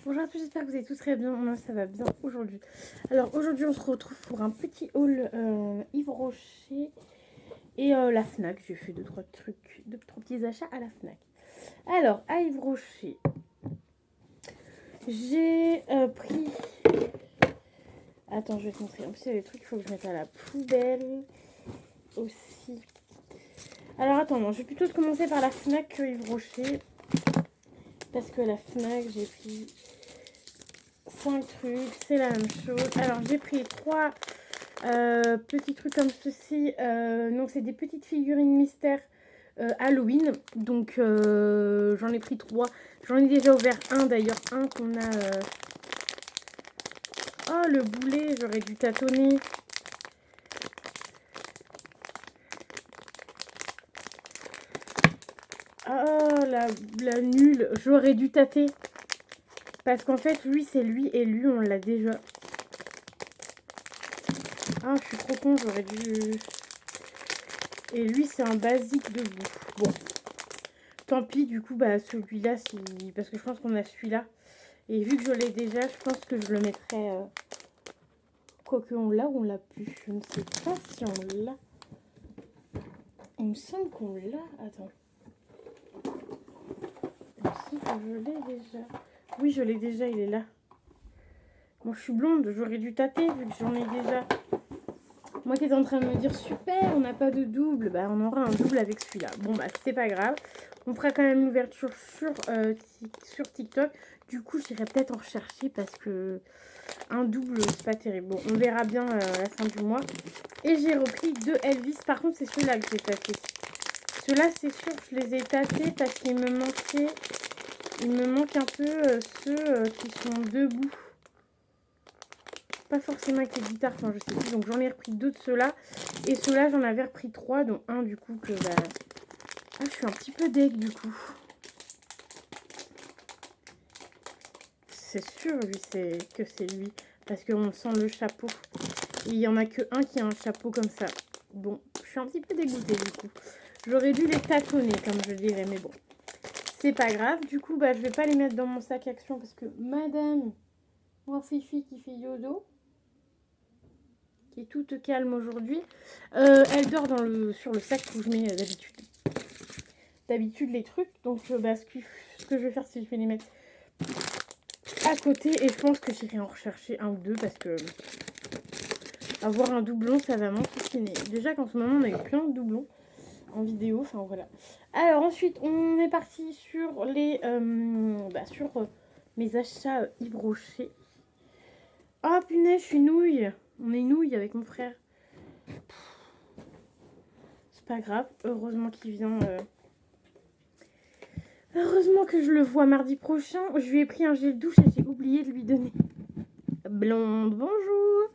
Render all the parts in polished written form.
Bonjour à tous, j'espère que vous allez tous très bien. Moi, ça va bien aujourd'hui. Alors, aujourd'hui, on se retrouve pour un petit haul Yves Rocher et la Fnac. J'ai fait deux trois petits achats à la Fnac. Alors, à Yves Rocher, j'ai pris. Attends, je vais te montrer. En plus, il y a des trucs qu'il faut que je mette à la poubelle aussi. Alors, attends, non, je vais plutôt commencer par la Fnac que Yves Rocher. Parce que la Fnac, j'ai pris 5 trucs, c'est la même chose. Alors, j'ai pris 3 petits trucs comme ceci. Donc, c'est des petites figurines mystères Halloween. Donc, j'en ai pris 3. J'en ai déjà ouvert un d'ailleurs. Un qu'on a. Oh, le boulet, j'aurais dû tâtonner. Oh, la nulle, j'aurais dû tâter. Parce qu'en fait, lui, c'est lui et lui, on l'a déjà. Ah, je suis trop con, j'aurais dû. Et lui, c'est un basique de bouffe. Bon. Tant pis, du coup, bah celui-là, parce que je pense qu'on a celui-là. Et vu que je l'ai déjà, je pense que je le mettrai. Quoique on l'a ou on l'a plus. Je ne sais pas si on l'a. Il me semble qu'on l'a. Attends. Il me semble que je l'ai déjà. Oui, je l'ai déjà, il est là. Bon, je suis blonde, j'aurais dû tâter vu que j'en ai déjà. Moi qui étais en train de me dire super, on n'a pas de double, bah on aura un double avec celui-là. Bon bah c'est pas grave, on fera quand même l'ouverture sur TikTok. Du coup j'irai peut-être en rechercher parce que un double c'est pas terrible. Bon on verra bien à la fin du mois. Et j'ai repris 2 Elvis, par contre c'est ceux-là que j'ai tâté. Ceux-là c'est sûr que je les ai tâtés parce qu'il me manquait, il me manque un peu ceux qui sont debout. Pas forcément avec les guitares, enfin je sais plus. Donc j'en ai repris 2 de ceux-là. Et ceux-là j'en avais repris 3, dont un du coup que bah. Ah, je suis un petit peu deg du coup. C'est sûr lui que c'est lui. Parce qu'on sent le chapeau. Et il y en a que un qui a un chapeau comme ça. Bon, je suis un petit peu dégoûtée du coup. J'aurais dû les tâtonner comme je dirais, mais bon. C'est pas grave. Du coup, bah je vais pas les mettre dans mon sac action parce que madame, moi Fifi qui fait yodo, qui est toute calme aujourd'hui. Elle dort sur le sac où je mets d'habitude les trucs. Donc bah, ce que je vais faire, c'est que je vais les mettre à côté. Et je pense que j'irai en rechercher un ou deux parce que avoir un doublon, ça va m'enquiquiner. Déjà qu'en ce moment, on a eu plein de doublons en vidéo. Enfin voilà. Alors ensuite, on est parti sur mes achats Yves Rocher. Ah punaise, je suis nouille. On est nouille avec mon frère. C'est pas grave. Heureusement qu'il vient. Heureusement que je le vois mardi prochain. Je lui ai pris un gel douche et j'ai oublié de lui donner. Blonde, bonjour.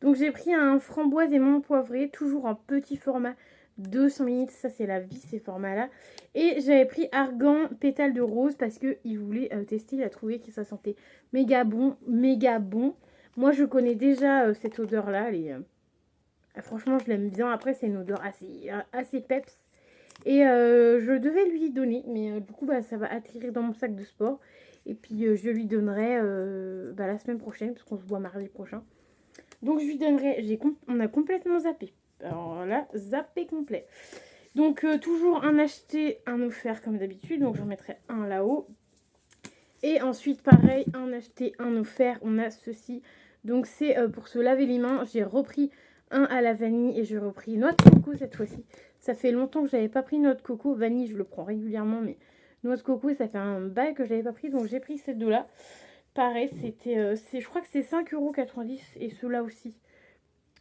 Donc j'ai pris un framboise et menthe poivrée, toujours en petit format 200 ml. Ça c'est la vie ces formats-là. Et j'avais pris argan pétale de rose parce qu'il voulait tester. Il a trouvé que ça sentait méga bon, méga bon. Moi je connais déjà cette odeur-là. Franchement je l'aime bien. Après c'est une odeur assez peps. Et je devais lui donner, mais du coup, bah, ça va atterrir dans mon sac de sport. Et puis, je lui donnerai la semaine prochaine, parce qu'on se voit mardi prochain. Donc, je lui donnerai. On a complètement zappé. Alors là, zappé complet. Donc, toujours un acheté, un offert comme d'habitude. Donc, j'en mettrai un là-haut. Et ensuite, pareil, un acheté, un offert. On a ceci. Donc, c'est pour se laver les mains. J'ai repris un à la vanille et j'ai repris noix de coco cette fois-ci. Ça fait longtemps que j'avais pas pris noix de coco. Vanille, je le prends régulièrement, mais noix de coco, ça fait un bail que j'avais pas pris. Donc, j'ai pris ces deux-là. Pareil, je crois que c'est 5,90 € et ceux-là aussi.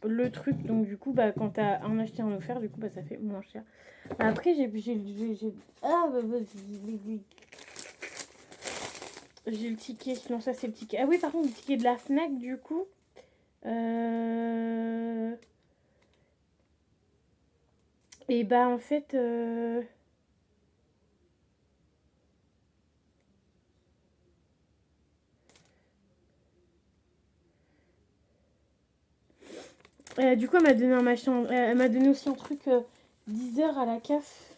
Le truc, donc du coup, bah, quand t'as un acheté un offert, du coup, bah, ça fait moins cher. Après, j'ai le ticket. Non, ça, c'est le ticket. Ah oui, par contre, le ticket de la Fnac, du coup. Et bah, en fait. Du coup, elle m'a donné un machin. Elle m'a donné aussi un truc 10 heures à la CAF.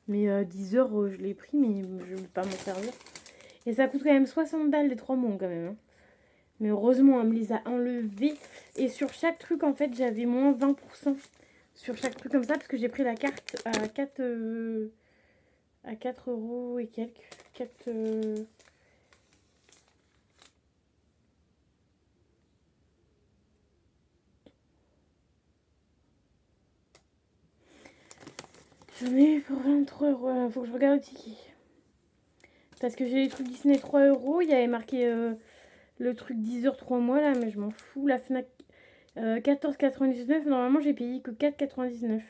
Mais 10 heures, je l'ai pris, mais je ne vais pas m'en servir. Et ça coûte quand même 60 balles les 3 mois quand même. Hein. Mais heureusement, on me les a enlevés. Et sur chaque truc, en fait, j'avais moins 20% sur chaque truc comme ça. Parce que j'ai pris la carte à 4 euros et quelques. 4, J'en ai eu pour 23 euros. Faut que je regarde le ticket. Parce que j'ai les trucs Disney 3 euros. Il y avait marqué le truc 10 heures 3 mois là. Mais je m'en fous. La Fnac 14,99. Normalement, j'ai payé que 4,99.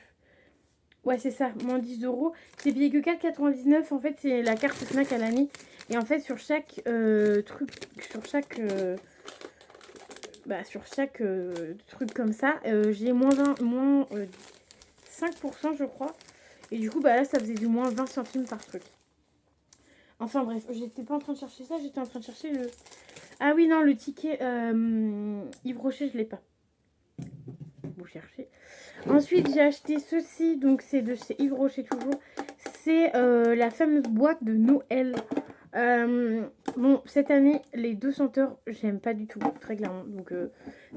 Ouais, c'est ça, moins 10 euros. J'ai payé que 4,99. En fait, c'est la carte Fnac à l'année. Et en fait, sur chaque truc, sur chaque truc comme ça, j'ai moins 5%, je crois. Et du coup, là, ça faisait du moins 20 centimes par truc. Enfin bref, j'étais pas en train de chercher ça, j'étais en train de chercher le... Ah oui, non, le ticket Yves Rocher, je l'ai pas. Vous cherchez. Ensuite, j'ai acheté ceci, donc c'est de chez Yves Rocher toujours. C'est la fameuse boîte de Noël. Bon, cette année, les 2 senteurs, j'aime pas du tout, très clairement. Donc,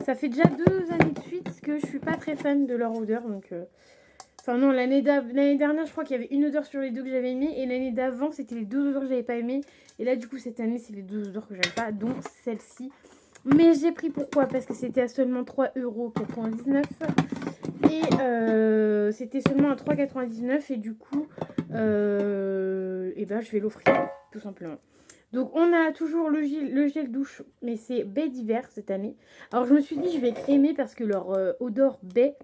ça fait déjà 2 années de suite que je suis pas très fan de leur odeur. Donc, enfin non, l'année dernière, je crois qu'il y avait une odeur sur les 2 que j'avais aimé. Et l'année d'avant, c'était les 2 odeurs que j'avais pas aimé. Et là, du coup, cette année, c'est les 2 odeurs que j'aime pas, dont celle-ci. Mais j'ai pris pourquoi? Parce que c'était à seulement 3,99 €. Et c'était seulement à 3,99 € et du coup, je vais l'offrir tout simplement. Donc on a toujours le gel douche, mais c'est baie d'hiver cette année. Alors je me suis dit je vais aimer parce que leur odeur baie,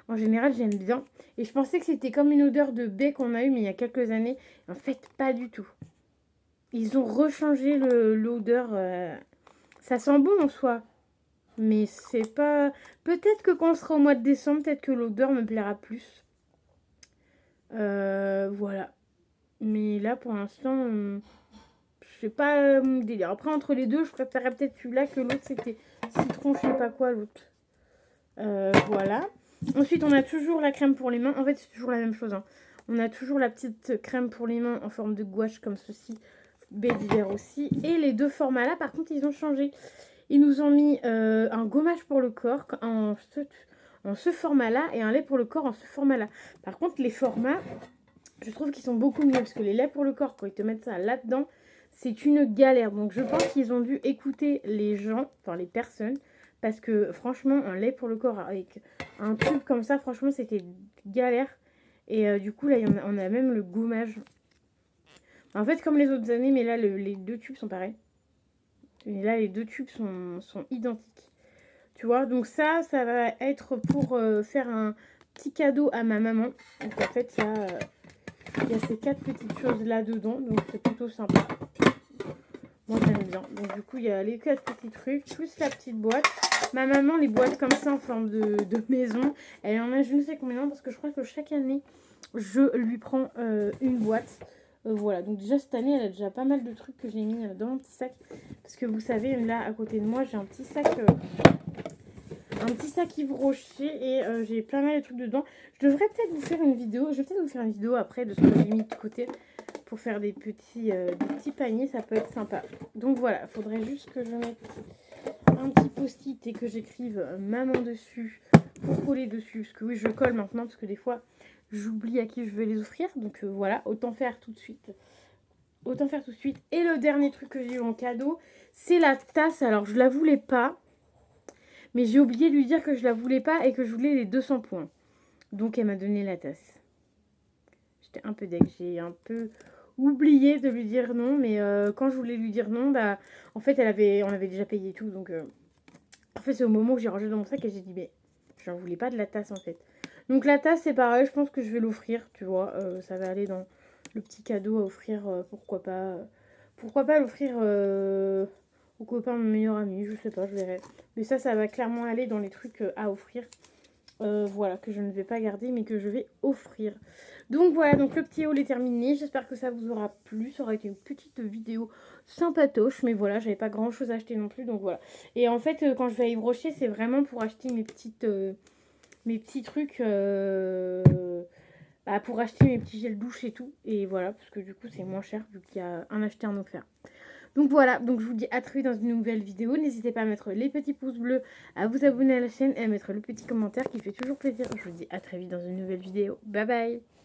en général j'aime bien. Et je pensais que c'était comme une odeur de baie qu'on a eu mais il y a quelques années. En fait pas du tout. Ils ont rechangé l'odeur. Ça sent bon en soi. Mais c'est pas... Peut-être que quand on sera au mois de décembre, peut-être que l'odeur me plaira plus. Voilà. Mais là, pour l'instant, je sais pas mon délire. Après, entre les deux, je préférerais peut-être celui-là que l'autre, c'était citron, je sais pas quoi, l'autre. Voilà. Ensuite, on a toujours la crème pour les mains. En fait, c'est toujours la même chose. Hein. On a toujours la petite crème pour les mains en forme de gouache comme ceci. Baie d'hiver aussi. Et les deux formats là, par contre, ils ont changé. Ils nous ont mis un gommage pour le corps en ce format-là et un lait pour le corps en ce format-là. Par contre, les formats, je trouve qu'ils sont beaucoup mieux parce que les laits pour le corps, quand ils te mettent ça là-dedans, c'est une galère. Donc, je pense qu'ils ont dû écouter les gens, enfin les personnes, parce que franchement, un lait pour le corps avec un tube comme ça, franchement, c'était galère. Et du coup, là, on a même le gommage. En fait, comme les autres années, mais là, les deux tubes sont pareils. Et là, les deux tubes sont identiques. Tu vois, donc ça va être pour faire un petit cadeau à ma maman. Donc en fait, il y a ces 4 petites choses là-dedans. Donc c'est plutôt sympa. Moi, j'aime bien. Donc du coup, il y a les 4 petits trucs, plus la petite boîte. Ma maman, les boîtes comme ça en forme de maison, elle en a je ne sais combien, parce que je crois que chaque année, je lui prends une boîte. Voilà, donc déjà cette année, elle a déjà pas mal de trucs que j'ai mis dans mon petit sac. Parce que vous savez, là, à côté de moi, j'ai un petit sac Yves Rocher et j'ai plein mal de trucs dedans. Je devrais peut-être vous faire une vidéo. Je vais peut-être vous faire une vidéo après de ce que j'ai mis de côté pour faire des petits paniers. Ça peut être sympa. Donc voilà, il faudrait juste que je mette un petit post-it et que j'écrive maman dessus pour coller dessus. Parce que oui, je colle maintenant parce que des fois, j'oublie à qui je vais les offrir. Donc voilà, autant faire tout de suite. Et le dernier truc que j'ai eu en cadeau, c'est la tasse. Alors, je la voulais pas. Mais j'ai oublié de lui dire que je la voulais pas et que je voulais les 200 points. Donc elle m'a donné la tasse. J'étais un peu deg. J'ai un peu oublié de lui dire non. Mais quand je voulais lui dire non, en fait, on avait déjà payé tout. Donc en fait, c'est au moment où j'ai rangé dans mon sac et j'ai dit, mais j'en voulais pas de la tasse en fait. Donc la tasse, c'est pareil. Je pense que je vais l'offrir, tu vois. Ça va aller dans le petit cadeau à offrir. Pourquoi pas l'offrir au copain de mon meilleur ami, je sais pas, je verrai. Mais ça va clairement aller dans les trucs à offrir. Voilà, que je ne vais pas garder, mais que je vais offrir. Donc voilà, donc le petit haul est terminé. J'espère que ça vous aura plu. Ça aura été une petite vidéo sympatoche. Mais voilà, j'avais pas grand chose à acheter non plus. Donc voilà. Et en fait, quand je vais à Yves Rocher, c'est vraiment pour acheter mes petits trucs. Pour acheter mes petits gels douche et tout. Et voilà, parce que du coup, c'est moins cher vu qu'il y a un acheté, un offert. Donc voilà, donc je vous dis à très vite dans une nouvelle vidéo. N'hésitez pas à mettre les petits pouces bleus, à vous abonner à la chaîne et à mettre le petit commentaire qui fait toujours plaisir. Je vous dis à très vite dans une nouvelle vidéo. Bye bye.